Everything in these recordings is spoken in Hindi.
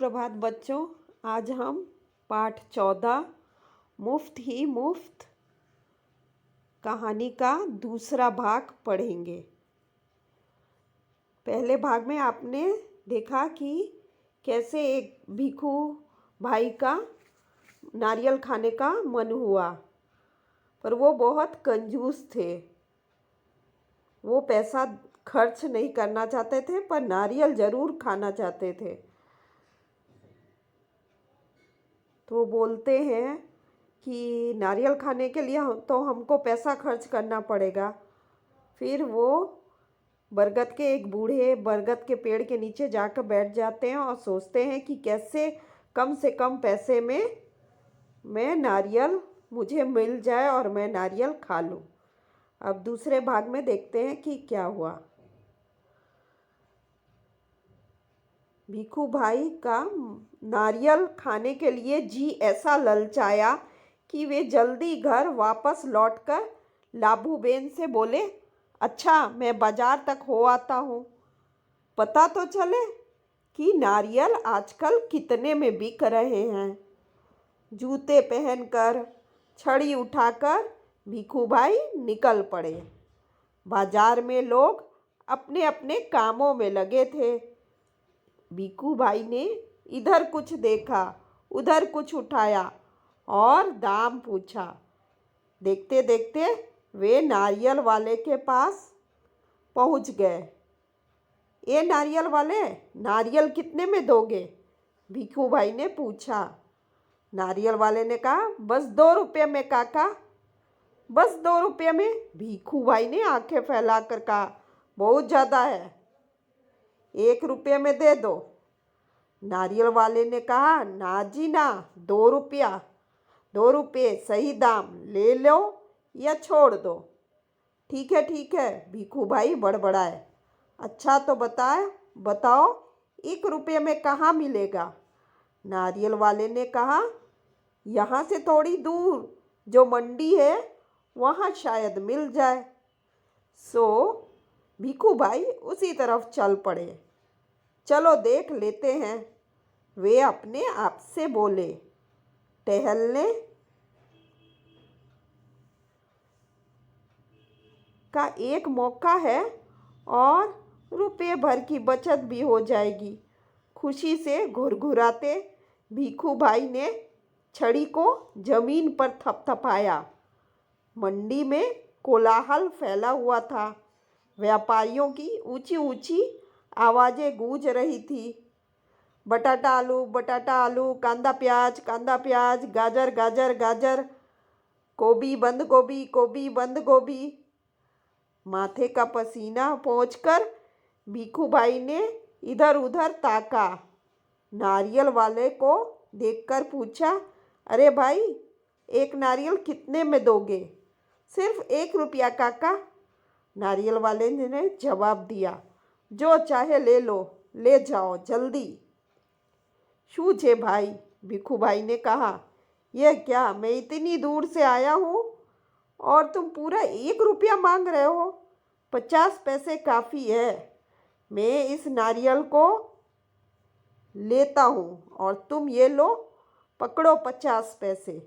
सुप्रभात बच्चों। आज हम पाठ 14 मुफ्त ही मुफ्त कहानी का दूसरा भाग पढ़ेंगे। पहले भाग में आपने देखा कि कैसे एक भिखू भाई का नारियल खाने का मन हुआ, पर वो बहुत कंजूस थे। वो पैसा खर्च नहीं करना चाहते थे, पर नारियल ज़रूर खाना चाहते थे। तो वो बोलते हैं कि नारियल खाने के लिए तो हमको पैसा खर्च करना पड़ेगा। फिर वो बरगद के एक बूढ़े बरगद के पेड़ के नीचे जाकर बैठ जाते हैं और सोचते हैं कि कैसे कम से कम पैसे में मैं नारियल मुझे मिल जाए और मैं नारियल खा लूँ। अब दूसरे भाग में देखते हैं कि क्या हुआ। भिखू भाई का नारियल खाने के लिए जी ऐसा ललचाया कि वे जल्दी घर वापस लौटकर लाभूबेन से बोले, अच्छा मैं बाजार तक हो आता हूँ, पता तो चले कि नारियल आजकल कितने में बिक रहे हैं। जूते पहनकर छड़ी उठाकर भिखू भाई निकल पड़े। बाजार में लोग अपने अपने कामों में लगे थे। भिखू भाई ने इधर कुछ देखा, उधर कुछ उठाया और दाम पूछा। देखते देखते वे नारियल वाले के पास पहुंच गए। ये नारियल वाले, नारियल कितने में दोगे? भिखू भाई ने पूछा। नारियल वाले ने कहा, बस 2 रुपये में काका, बस 2 रुपये में। भिखू भाई ने आंखें फैलाकर कहा, बहुत ज़्यादा है, 1 रुपये में दे दो। नारियल वाले ने कहा, ना जी ना, 2 रुपया, 2 रुपये सही दाम, ले लो या छोड़ दो। ठीक है, भिखू भाई बड़बड़ाए। अच्छा तो बताओ 1 रुपये में कहाँ मिलेगा? नारियल वाले ने कहा, यहाँ से थोड़ी दूर जो मंडी है वहाँ शायद मिल जाए। सो भिखू भाई उसी तरफ चल पड़े। चलो देख लेते हैं, वे अपने आप से बोले। टहलने का एक मौका है और रुपये भर की बचत भी हो जाएगी। खुशी से घुरघुराते भिखू भाई ने छड़ी को जमीन पर थपथपाया। मंडी में कोलाहल फैला हुआ था। व्यापारियों की ऊंची ऊंची आवाज़ें गूंज रही थी। बटाटा आलू, कांदा प्याज, गाजर गाजर गाजर, गोभी बंद गोभी। माथे का पसीना पोंछकर भिखू भाई ने इधर उधर ताका। नारियल वाले को देखकर पूछा, अरे भाई, एक नारियल कितने में दोगे? सिर्फ 1 रुपया काका। नारियल वाले ने जवाब दिया, जो चाहे ले लो, ले जाओ जल्दी। शूझे भाई, भिखू भाई ने कहा, यह क्या, मैं इतनी दूर से आया हूँ और तुम पूरा 1 रुपया मांग रहे हो? 50 पैसे काफ़ी है। मैं इस नारियल को लेता हूँ और तुम ये लो, पकड़ो 50 पैसे।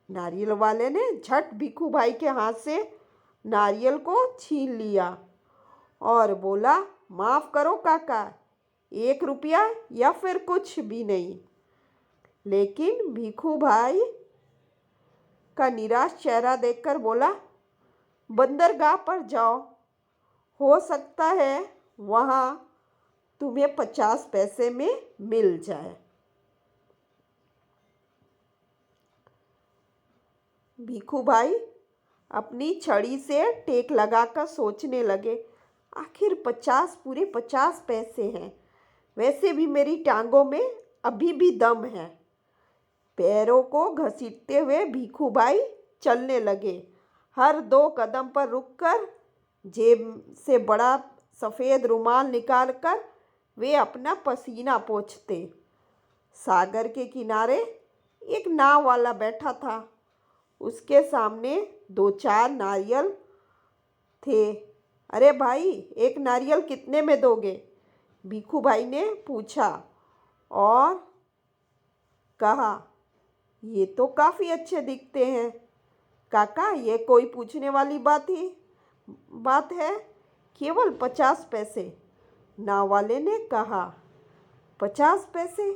नारियल वाले ने झट भिखू भाई के हाथ से नारियल को छीन लिया और बोला, माफ़ करो काका, 1 रुपया या फिर कुछ भी नहीं। लेकिन भिखू भाई का निराश चेहरा देखकर बोला, बंदरगाह पर जाओ, हो सकता है वहाँ तुम्हें 50 पैसे में मिल जाए। भिखू भाई अपनी छड़ी से टेक लगाकर सोचने लगे, आखिर 50, पूरे 50 पैसे हैं। वैसे भी मेरी टांगों में अभी भी दम है। पैरों को घसीटते हुए भिखू भाई चलने लगे। हर 2 कदम पर रुककर जेब से बड़ा सफ़ेद रुमाल निकालकर वे अपना पसीना पोंछते। सागर के किनारे एक नाव वाला बैठा था। उसके सामने 2-4 नारियल थे। अरे भाई, एक नारियल कितने में दोगे? भिखू भाई ने पूछा। और कहा, ये तो काफ़ी अच्छे दिखते हैं काका, ये कोई पूछने वाली बात है, केवल 50 पैसे। नाव वाले ने कहा। 50 पैसे?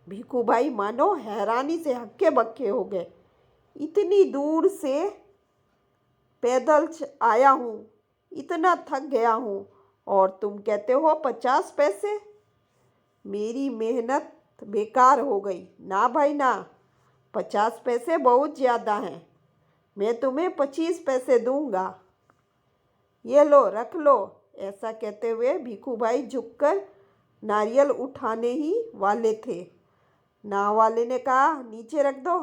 भिखू भाई मानो हैरानी से हक्के बक्के हो गए। इतनी दूर से पैदल आया हूँ, इतना थक गया हूँ, और तुम कहते हो 50 पैसे? मेरी मेहनत बेकार हो गई। ना भाई ना, 50 पैसे बहुत ज़्यादा हैं। मैं तुम्हें 25 पैसे दूंगा। ये लो, रख लो। ऐसा कहते हुए भिखू भाई झुककर नारियल उठाने ही वाले थे। नाव वाले ने कहा, नीचे रख दो,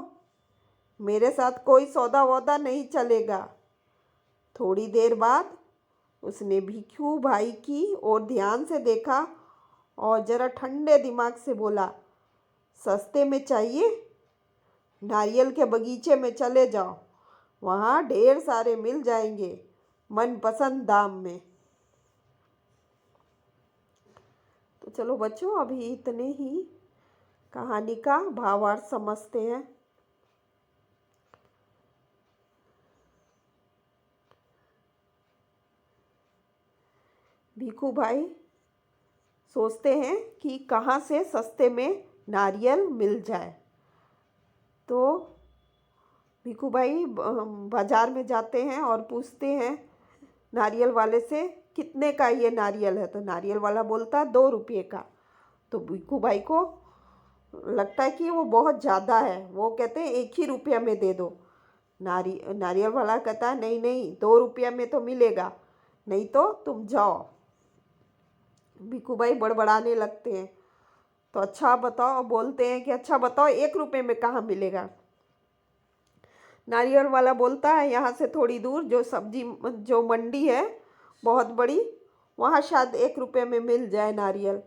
मेरे साथ कोई सौदा वौदा नहीं चलेगा। थोड़ी देर बाद उसने भिखू भाई की ओर ध्यान से देखा और जरा ठंडे दिमाग से बोला, सस्ते में चाहिए? नारियल के बगीचे में चले जाओ, वहाँ ढेर सारे मिल जाएंगे मनपसंद दाम में। तो चलो बच्चों, अभी इतने ही कहानी का भावार्थ समझते हैं। भिखू भाई सोचते हैं कि कहाँ से सस्ते में नारियल मिल जाए। तो भिखू भाई बाज़ार में जाते हैं और पूछते हैं नारियल वाले से, कितने का ये नारियल है? तो नारियल वाला बोलता 2 रुपये का। तो भिखू भाई को लगता है कि वो बहुत ज़्यादा है। वो कहते हैं 1 ही रुपया में दे दो। नारियल वाला कहता है, नहीं नहीं, 2 रुपया में तो मिलेगा, नहीं तो तुम जाओ। भिखू भाई बड़बड़ाने लगते हैं। तो अच्छा बताओ, बोलते हैं कि अच्छा बताओ 1 रुपये में कहाँ मिलेगा? नारियल वाला बोलता है, यहाँ से थोड़ी दूर जो मंडी है बहुत बड़ी, वहाँ शायद 1 रुपये में मिल जाए नारियल।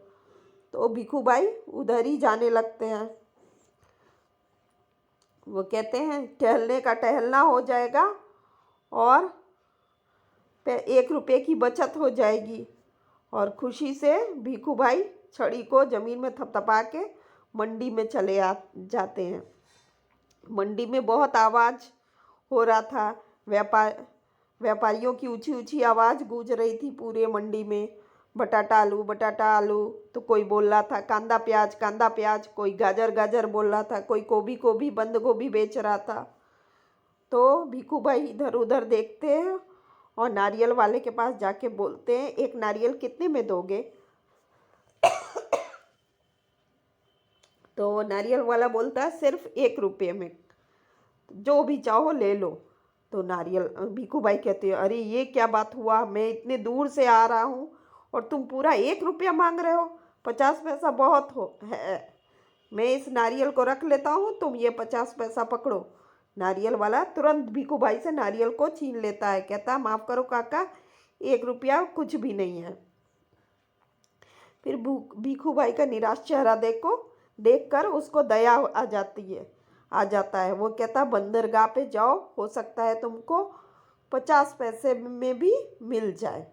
तो भिखू भाई उधर ही जाने लगते हैं। वो कहते हैं, टहलने का टहलना हो जाएगा और 1 रुपये की बचत हो जाएगी। और खुशी से भिखू भाई छड़ी को ज़मीन में थपथपा के मंडी में चले जाते हैं। मंडी में बहुत आवाज़ हो रहा था। व्यापारियों की ऊंची ऊंची आवाज़ गूंज रही थी पूरे मंडी में। बटाटा आलू, बटाटा आलू। तो कोई बोल रहा था कांदा प्याज, कांदा प्याज। कोई गाजर गाजर बोल रहा था। कोई गोभी बंद गोभी बेच रहा था। तो भिखू भाई इधर उधर देखते हैं और नारियल वाले के पास जाके बोलते हैं, एक नारियल कितने में दोगे? तो नारियल वाला बोलता है, सिर्फ 1 रुपये में, जो भी चाहो ले लो। तो भिखू भाई कहते हैं, अरे ये क्या बात हुआ? मैं इतने दूर से आ रहा हूँ और तुम पूरा 1 रुपया मांग रहे हो? 50 पैसा बहुत है। मैं इस नारियल को रख लेता हूँ, तुम ये 50 पैसा पकड़ो। नारियल वाला तुरंत भिखू भाई से नारियल को छीन लेता है। कहता, माफ़ करो काका, 1 रुपया कुछ भी नहीं है। फिर भिखू भाई का निराश चेहरा देखकर उसको दया आ जाता है। वो कहता, बंदरगाह पे जाओ, हो सकता है तुमको 50 पैसे में भी मिल जाए।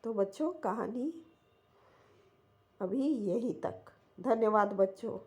तो बच्चों, कहानी अभी यहीं तक। धन्यवाद बच्चों।